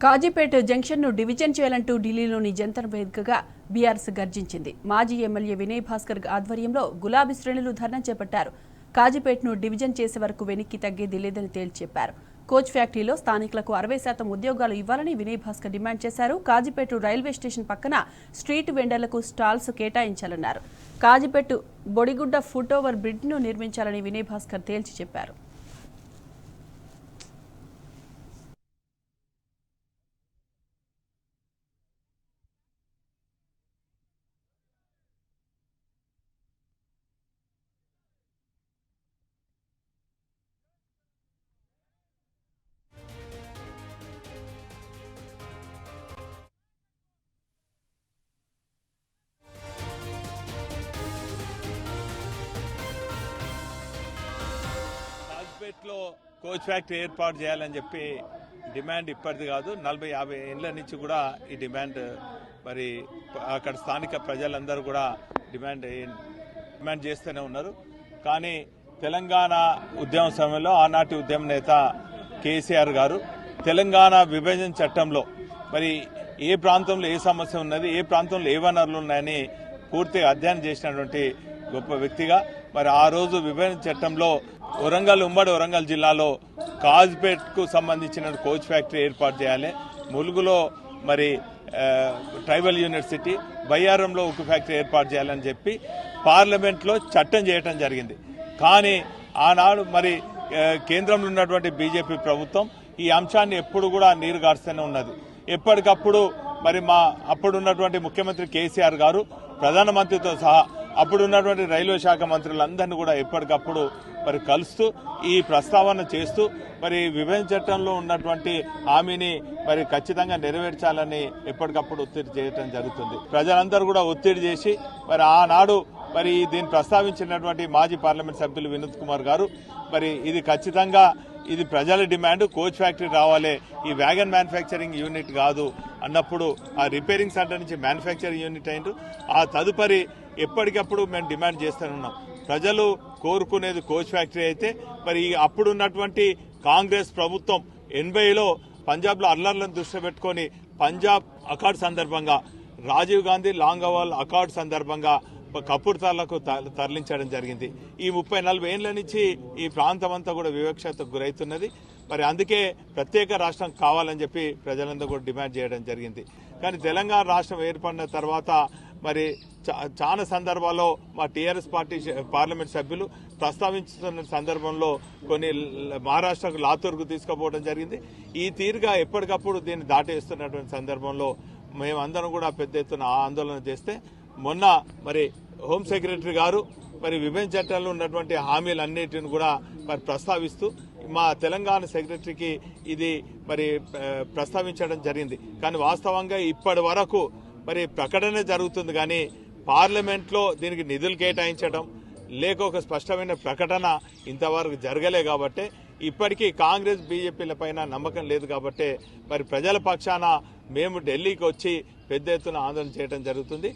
Kazipet junction ను division చేయాలంటూ ఢిల్లీలోని జంతర్ వేదికగా బీఆర్ఎస్ గర్జించింది. మాజీ ఎమ్మెల్యే వినయ్ భాస్కర్ ఆధ్వర్యంలో గులాబీ శ్రేణులు ధర్నా చేపట్టారు. కాజీపేటను డివిజన్ చేసే వరకు వెనక్కి తగ్గేది లేదని తేల్చి చెప్పారు. కోచ్ ఫ్యాక్టరీలో స్థానికులకు 60% ఉద్యోగాలు ఇవ్వాలని వినయ్ భాస్కర్ డిమాండ్ చేశారు. కాజీపేట రైల్వే స్టేషన్ పక్కన స్ట్రీట్ వెండర్లకు స్టాల్స్ కేటాయించాలన్నారు. Kazipet Bodigudda foot over bridge ను నిర్మించాలని వినయ్ భాస్కర్ తేల్చి చెప్పారు. కాజీపేటలో కోచ్ ఫ్యాక్టరీ ఏర్పాటు చేయాలని చెప్పి డిమాండ్ ఇప్పటిది కాదు, 40-50 ఏళ్ల నుంచి కూడా ఈ డిమాండ్ మరి అక్కడ స్థానిక ప్రజలందరూ కూడా డిమాండ్ చేస్తూనే ఉన్నారు. కానీ తెలంగాణ ఉద్యమ సమయంలో ఆనాటి ఉద్యమ నేత కేసీఆర్ గారు తెలంగాణ విభజన చట్టంలో మరి ఏ ప్రాంతంలో ఏ సమస్య ఉన్నది, ఏ ప్రాంతంలో ఏ వనరులు ఉన్నాయని పూర్తిగా అధ్యయనం చేసినటువంటి గొప్ప వ్యక్తిగా మరి ఆ రోజు విభజన చట్టంలో ఉమ్మడి వరంగల్ జిల్లాలో కాజ్పేట్కు సంబంధించిన కోచ్ ఫ్యాక్టరీ ఏర్పాటు చేయాలి, ములుగులో మరి ట్రైబల్ యూనివర్సిటీ, బయ్యారంలో ఉక్కు ఫ్యాక్టరీ ఏర్పాటు చేయాలని చెప్పి పార్లమెంట్లో చట్టం చేయడం జరిగింది. కానీ ఆనాడు మరి కేంద్రంలో ఉన్నటువంటి బీజేపీ ప్రభుత్వం ఈ అంశాన్ని ఎప్పుడు కూడా నీరు గారుస్తూనే ఉన్నది. ఎప్పటికప్పుడు మరి అప్పుడున్నటువంటి ముఖ్యమంత్రి కేసీఆర్ గారు ప్రధానమంత్రితో సహా అప్పుడున్నటువంటి రైల్వే శాఖ మంత్రులందరినీ కూడా ఎప్పటికప్పుడు మరి కలుస్తూ ఈ ప్రస్తావన చేస్తూ మరి విభజన చట్టంలో ఉన్నటువంటి హామీని మరి ఖచ్చితంగా నెరవేర్చాలని ఎప్పటికప్పుడు ఒత్తిడి చేయడం జరుగుతుంది. ప్రజలందరూ కూడా ఒత్తిడి చేసి మరి ఆనాడు మరి దీన్ని ప్రస్తావించినటువంటి మాజీ పార్లమెంట్ సభ్యులు వినోద్ కుమార్ గారు మరి ఇది ఖచ్చితంగా ఇది ప్రజల డిమాండ్, కోచ్ ఫ్యాక్టరీ రావాలి, ఈ వ్యాగన్ మ్యానుఫ్యాక్చరింగ్ యూనిట్ కాదు అన్నప్పుడు ఆ రిపేరింగ్ సెంటర్ నుంచి మ్యానుఫ్యాక్చరింగ్ యూనిట్ అయింది. ఆ తదుపరి ఎప్పటికప్పుడు మేము డిమాండ్ చేస్తూనే ఉన్నాం. ప్రజలు కోరుకునేది కోచ్ ఫ్యాక్టరీ అయితే మరి అప్పుడున్నటువంటి కాంగ్రెస్ ప్రభుత్వం 80లో పంజాబ్లో అల్లర్లను దృష్టిలో పెట్టుకుని పంజాబ్ అకార్డ్ సందర్భంగా రాజీవ్ గాంధీ లాంగవాల్ అకార్డ్ సందర్భంగా కపూర్తాలకు తరలించడం జరిగింది. ఈ 30-40 ఏళ్ల నుంచి ఈ ప్రాంతం అంతా కూడా వివక్షతకు గురవుతున్నది. మరి అందుకే ప్రత్యేక రాష్ట్రం కావాలని చెప్పి ప్రజలందరూ కూడా డిమాండ్ చేయడం జరిగింది. కానీ తెలంగాణ రాష్ట్రం ఏర్పడిన తర్వాత మరి చాలా సందర్భాల్లో మా టీఆర్ఎస్ పార్టీ పార్లమెంట్ సభ్యులు ప్రస్తావించుతున్న సందర్భంలో కొన్ని మహారాష్ట్రకు లాతూర్కు తీసుకుపోవడం జరిగింది. ఈ తీరుగా ఎప్పటికప్పుడు దీన్ని దాటేస్తున్నటువంటి సందర్భంలో మేమందరం కూడా పెద్ద ఎత్తున ఆందోళన చేస్తే మొన్న మరి హోం సెక్రటరీ గారు మరి విభజన చట్టాల్లో ఉన్నటువంటి హామీలన్నిటిని కూడా మరి ప్రస్తావిస్తూ మా తెలంగాణ సెక్రటరీకి ఇది మరి ప్రస్తావించడం జరిగింది. కానీ వాస్తవంగా ఇప్పటి వరకు మరి ప్రకటన జరుగుతుంది కానీ పార్లమెంట్లో దీనికి నిధులు కేటాయించడం లేక ఒక స్పష్టమైన ప్రకటన ఇంతవరకు జరగలే. కాబట్టి ఇప్పటికీ కాంగ్రెస్ బీజేపీల పైన నమ్మకం లేదు. కాబట్టి మరి ప్రజల పక్షాన మేము ఢిల్లీకి వచ్చి పెద్ద ఎత్తున ఆందోళన చేయడం జరుగుతుంది.